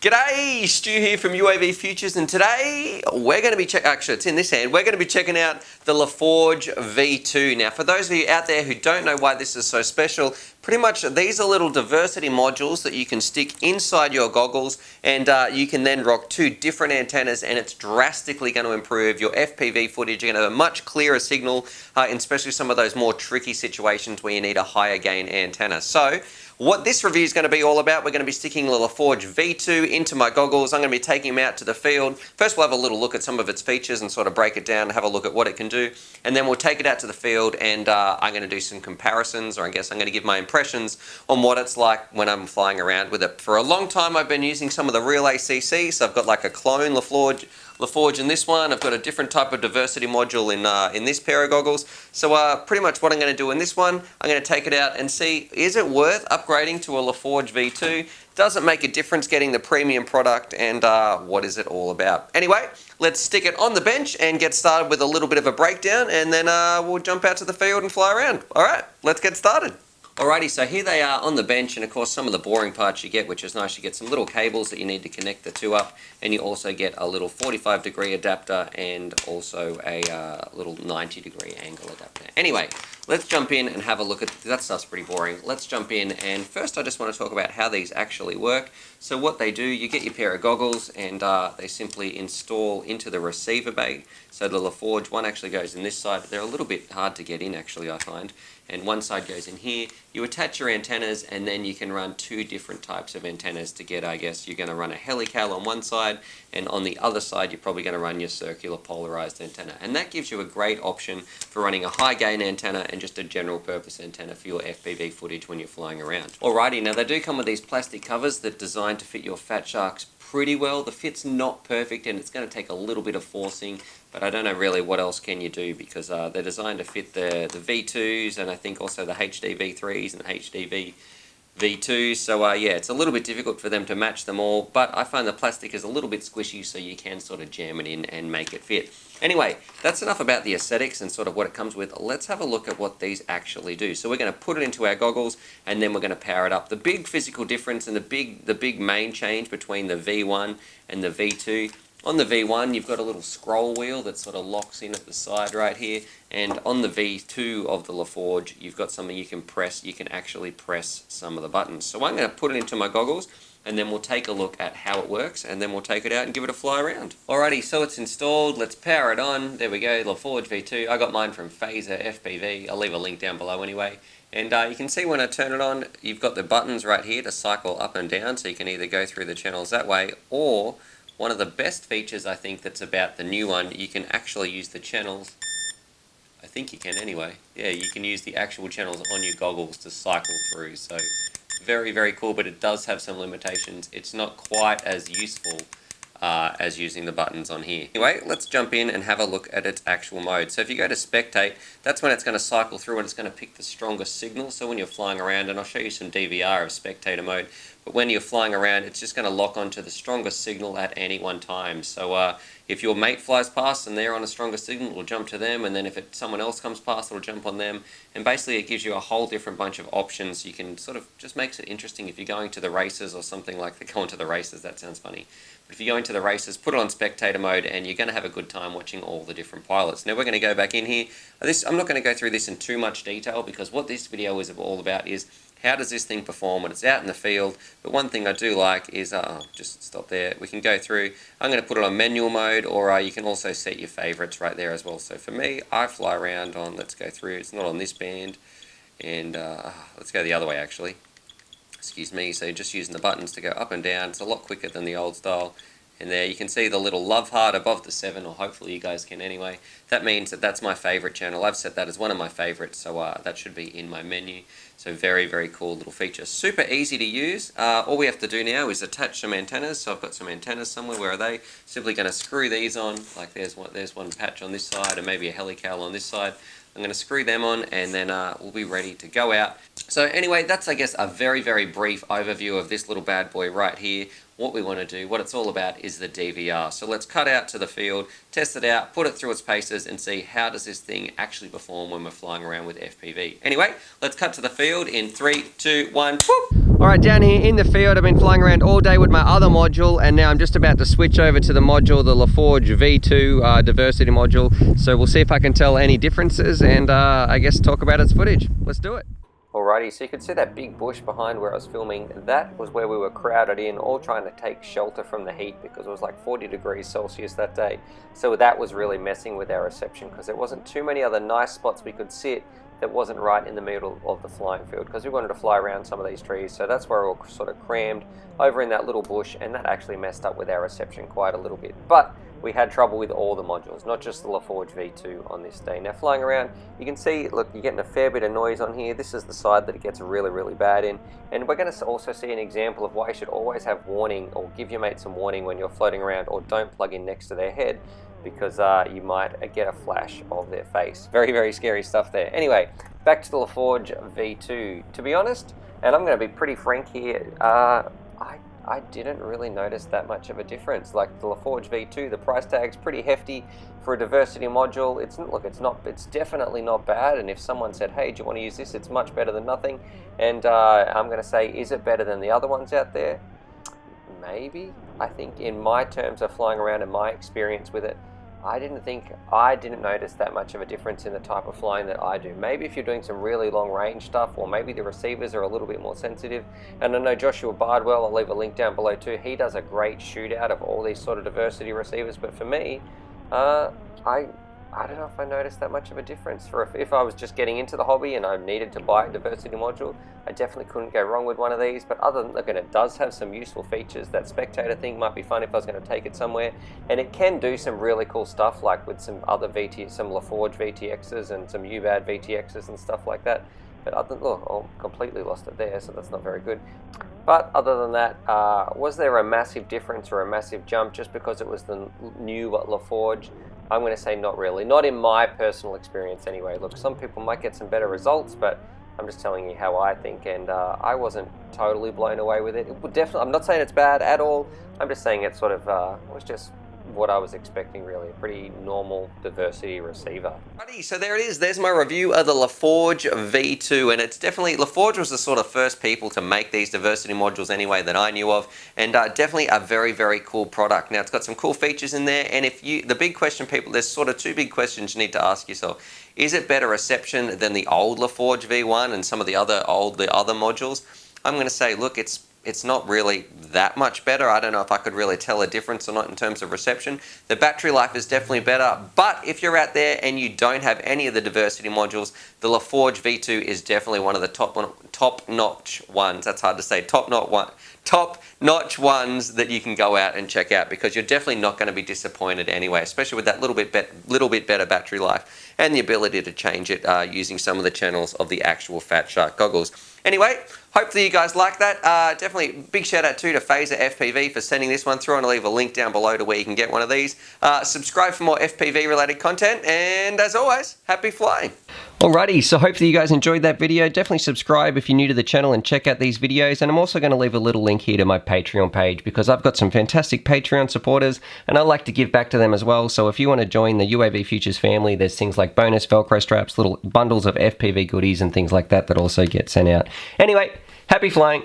G'day, Stu here from UAVfutures, and today we're going to be actually it's in this hand, we're going to be checking out the LaForge V2. Now for those of you out there who don't know why this is so special, pretty much these are little diversity modules that you can stick inside your goggles, and you can then rock two different antennas, and it's drastically going to improve your FPV footage. You're going to have a much clearer signal, especially some of those more tricky situations where you need a higher gain antenna. So what this review is going to be all about, we're going to be sticking the LaForge V2 into my goggles. I'm going to be taking them out to the field. First we'll have a little look at some of its features and sort of break it down, have a look at what it can do, and then we'll take it out to the field, and I'm going to do some comparisons, or I guess I'm going to give my impressions on what it's like when I'm flying around with it. For a long time I've been using some of the real ACC, so I've got like a clone LaForge in this one. I've got a different type of diversity module in this pair of goggles. So pretty much what I'm going to do in this one, I'm going to take it out and see, is it worth upgrading to a LaForge V2? Does it make a difference getting the premium product, and what is it all about? Anyway, let's stick it on the bench and get started with a little bit of a breakdown, and then we'll jump out to the field and fly around. Alright, let's get started. Alrighty, so here they are on the bench, and of course some of the boring parts you get, which is nice. You get some little cables that you need to connect the two up, and you also get a little 45-degree adapter and also a little 90-degree angle adapter. Anyway, let's jump in and have a look at, that stuff's pretty boring. Let's jump in, and first I just want to talk about how these actually work. So what they do, you get your pair of goggles, and they simply install into the receiver bay. So the LaForge one actually goes in this side. They're a little bit hard to get in actually, I find. And one side goes in here. You attach your antennas, and then you can run two different types of antennas to get, I guess, you're going to run a helical on one side, and on the other side you're probably going to run your circular polarized antenna. And that gives you a great option for running a high gain antenna and just a general purpose antenna for your FPV footage when you're flying around. Alrighty, now they do come with these plastic covers that are designed to fit your Fatsharks pretty well. The fit's not perfect, and it's going to take a little bit of forcing, but I don't know really what else can you do, because they're designed to fit the V2s, and I think also the HD V3s and the HD V2s, so yeah, it's a little bit difficult for them to match them all, but I find the plastic is a little bit squishy, so you can sort of jam it in and make it fit. Anyway, that's enough about the aesthetics and sort of what it comes with. Let's have a look at what these actually do. So we're going to put it into our goggles, and then we're going to power it up. The big physical difference and the big main change between the V1 and the V2, on the V1 you've got a little scroll wheel that sort of locks in at the side right here, and on the V2 of the LaForge you've got something you can press. You can actually press some of the buttons. So I'm going to put it into my goggles, and then we'll take a look at how it works, and then we'll take it out and give it a fly around. Alrighty, so it's installed. Let's power it on. There we go, LaForge V2. I got mine from Phaser FPV. I'll leave a link down below anyway. And you can see when I turn it on, you've got the buttons right here to cycle up and down, so you can either go through the channels that way, or one of the best features I think that's about the new one, you can actually use the channels. I think you can anyway. Yeah, you can use the actual channels on your goggles to cycle through. So very, very cool, but it does have some limitations. It's not quite as useful as using the buttons on here. Anyway, let's jump in and have a look at its actual mode. So if you go to spectate, that's when it's going to cycle through, and it's going to pick the strongest signal. So when you're flying around, and I'll show you some DVR of spectator mode, but when you're flying around, it's just going to lock onto the strongest signal at any one time. So if your mate flies past and they're on a stronger signal, it'll jump to them, and then if someone else comes past, it'll jump on them. And basically it gives you a whole different bunch of options. You can sort of, just makes it interesting if you're going to the races or something like that. Going to the races, that sounds funny. But if you're going to the races, put it on spectator mode, and you're going to have a good time watching all the different pilots. Now we're going to go back in here. I'm not going to go through this in too much detail, because what this video is all about is how does this thing perform when it's out in the field. But one thing I do like is, just stop there, we can go through, I'm going to put it on manual mode, or you can also set your favorites right there as well. So for me, I fly around on, let's go through, it's not on this band, and let's go the other way actually. Excuse me, so just using the buttons to go up and down, it's a lot quicker than the old style. And there you can see the little love heart above the 7, or hopefully you guys can anyway. That means that that's my favorite channel. I've set that as one of my favorites, so that should be in my menu. So very, very cool little feature. Super easy to use. All we have to do now is attach some antennas. So I've got some antennas somewhere. Where are they? Simply going to screw these on. Like there's one patch on this side, and maybe a helical on this side. I'm going to screw them on, and then we'll be ready to go out. So anyway, that's I guess a very, very brief overview of this little bad boy right here. What we want to do, what it's all about, is the DVR. So let's cut out to the field, test it out, put it through its paces, and see how does this thing actually perform when we're flying around with FPV. Anyway, let's cut to the field in 3, 2, 1, whoop! Alright, down here in the field, I've been flying around all day with my other module, and now I'm just about to switch over to the module, the LaForge V2 Diversity module. So we'll see if I can tell any differences and I guess talk about its footage. Let's do it. Alrighty, so you can see that big bush behind where I was filming. That was where we were crowded in, all trying to take shelter from the heat because it was like 40 degrees Celsius that day. So that was really messing with our reception because there wasn't too many other nice spots we could sit that wasn't right in the middle of the flying field because we wanted to fly around some of these trees. So that's where we were sort of crammed over in that little bush, and that actually messed up with our reception quite a little bit. But we had trouble with all the modules, not just the LaForge V2 on this day. Now flying around, you can see, look, you're getting a fair bit of noise on here. This is the side that it gets really, really bad in. And we're going to also see an example of why you should always have warning, or give your mate some warning when you're floating around, or don't plug in next to their head, because you might get a flash of their face. Very, very scary stuff there. Anyway, back to the LaForge V2. To be honest, and I'm going to be pretty frank here, I didn't really notice that much of a difference. Like the LaForge V2, the price tag's pretty hefty for a diversity module. It's definitely not bad. And if someone said, hey, do you want to use this? It's much better than nothing. And I'm going to say, is it better than the other ones out there? Maybe. I think in my terms of flying around and my experience with it, I didn't notice that much of a difference in the type of flying that I do. Maybe if you're doing some really long range stuff, or maybe the receivers are a little bit more sensitive. And I know Joshua Bardwell, I'll leave a link down below too, he does a great shootout of all these sort of diversity receivers. But for me, I don't know if I noticed that much of a difference. If I was just getting into the hobby and I needed to buy a diversity module, I definitely couldn't go wrong with one of these. But other than, look, and it does have some useful features. That spectator thing might be fun if I was going to take it somewhere, and it can do some really cool stuff, like with some other some LaForge VTXs and some UBAD VTXs and stuff like that. But other than, look, I completely lost it there, so that's not very good. But other than that, was there a massive difference or a massive jump just because it was the new LaForge? I'm going to say not really. Not in my personal experience anyway. Look, some people might get some better results, but I'm just telling you how I think, and I wasn't totally blown away with it. It would definitely, I'm not saying it's bad at all. I'm just saying it sort of was just what I was expecting, really. A pretty normal diversity receiver. Alrighty, so there it is. There's my review of the LaForge V2, and it's definitely, LaForge was the sort of first people to make these diversity modules anyway that I knew of, and definitely a very, very cool product. Now, it's got some cool features in there, and the big question, people, there's sort of two big questions you need to ask yourself. Is it better reception than the old LaForge V1 and some of the other modules? I'm going to say, look, it's not really that much better. I don't know if I could really tell a difference or not in terms of reception. The battery life is definitely better, but if you're out there and you don't have any of the diversity modules, the LaForge V2 is definitely one of the top-notch ones. That's hard to say. Top-notch ones that you can go out and check out, because you're definitely not going to be disappointed anyway, especially with that little bit better battery life and the ability to change it using some of the channels of the actual Fatshark goggles. Anyway, hopefully you guys like that. Definitely big shout out to Phaser FPV for sending this one through, and I'll leave a link down below to where you can get one of these. Subscribe for more FPV related content, and as always, happy flying. Alrighty, so hopefully you guys enjoyed that video. Definitely subscribe if you're new to the channel and check out these videos. And I'm also going to leave a little link here to my Patreon page, because I've got some fantastic Patreon supporters and I like to give back to them as well. So if you want to join the UAVfutures family, there's things like bonus velcro straps, little bundles of FPV goodies and things like that that also get sent out. Anyway, happy flying.